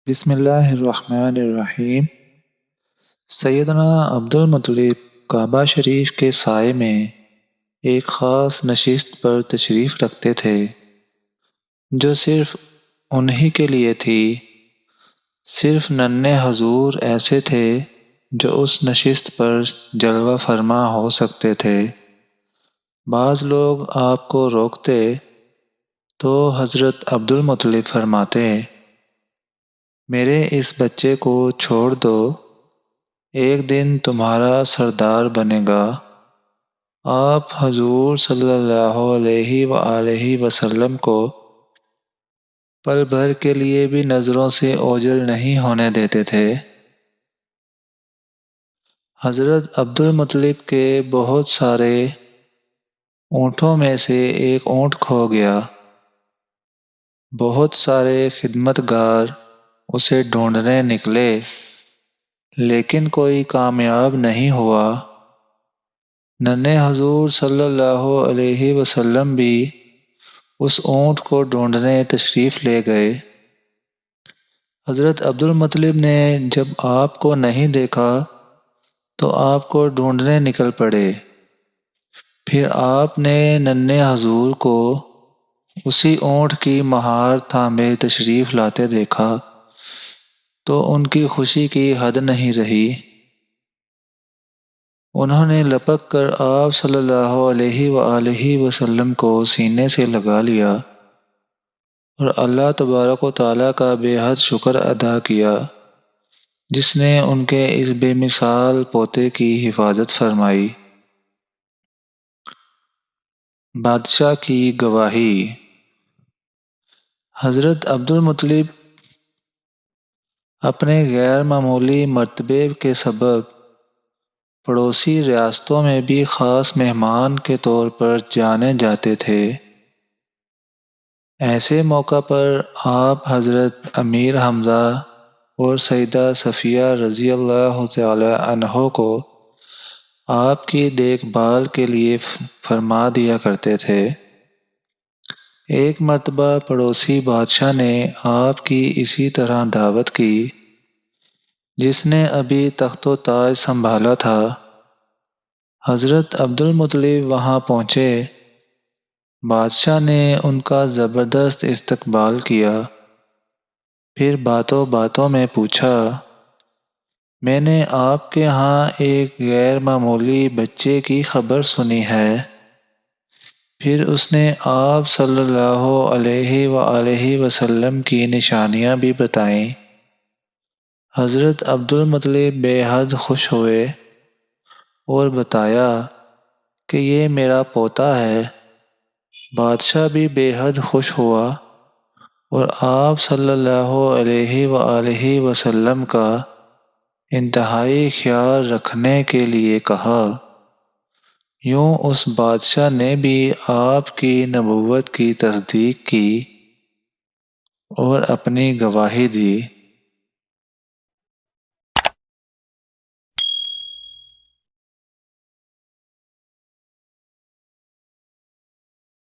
بسم اللہ الرحمن الرحیم۔ سیدنا عبد المطلب کعبہ شریف کے سائے میں ایک خاص نشست پر تشریف رکھتے تھے جو صرف انہی کے لیے تھی۔ صرف ننھے حضور ایسے تھے جو اس نشست پر جلوہ فرما ہو سکتے تھے۔ بعض لوگ آپ کو روکتے تو حضرت عبد المطلب فرماتے، میرے اس بچے کو چھوڑ دو، ایک دن تمہارا سردار بنے گا۔ آپ حضور صلی اللہ علیہ وآلہ وسلم کو پل بھر کے لیے بھی نظروں سے اوجھل نہیں ہونے دیتے تھے۔ حضرت عبد المطلب کے بہت سارے اونٹوں میں سے ایک اونٹ کھو گیا۔ بہت سارے خدمتگار اسے ڈھونڈنے نکلے لیکن کوئی کامیاب نہیں ہوا۔ ننھے حضور صلی اللہ علیہ وسلم بھی اس اونٹ کو ڈھونڈنے تشریف لے گئے۔ حضرت عبد المطلب نے جب آپ کو نہیں دیکھا تو آپ کو ڈھونڈنے نکل پڑے۔ پھر آپ نے ننھے حضور کو اسی اونٹ کی مہار تھامے تشریف لاتے دیکھا تو ان کی خوشی کی حد نہیں رہی۔ انہوں نے لپک کر آپ صلی اللہ علیہ وآلہ وسلم کو سینے سے لگا لیا اور اللہ تبارک و تعالیٰ کا بے حد شکر ادا کیا جس نے ان کے اس بے مثال پوتے کی حفاظت فرمائی۔ بادشاہ کی گواہی۔ حضرت عبد المطلب اپنے غیر معمولی مرتبے کے سبب پڑوسی ریاستوں میں بھی خاص مہمان کے طور پر جانے جاتے تھے۔ ایسے موقع پر آپ حضرت امیر حمزہ اور سیدہ صفیہ رضی اللہ تعالی عنہ کو آپ کی دیکھ بھال کے لیے فرما دیا کرتے تھے۔ ایک مرتبہ پڑوسی بادشاہ نے آپ کی اسی طرح دعوت کی جس نے ابھی تخت و تاج سنبھالا تھا۔ حضرت عبد المطلب وہاں پہنچے۔ بادشاہ نے ان کا زبردست استقبال کیا۔ پھر باتوں باتوں میں پوچھا، میں نے آپ کے ہاں ایک غیر معمولی بچے کی خبر سنی ہے۔ پھر اس نے آپ صلی اللہ علیہ وآلہ وسلم کی نشانیاں بھی بتائیں۔ حضرت عبد المطلب بے حد خوش ہوئے اور بتایا کہ یہ میرا پوتا ہے۔ بادشاہ بھی بے حد خوش ہوا اور آپ صلی اللہ علیہ وآلہ وسلم کا انتہائی خیال رکھنے کے لیے کہا۔ یوں اس بادشاہ نے بھی آپ کی نبوت کی تصدیق کی اور اپنی گواہی دی۔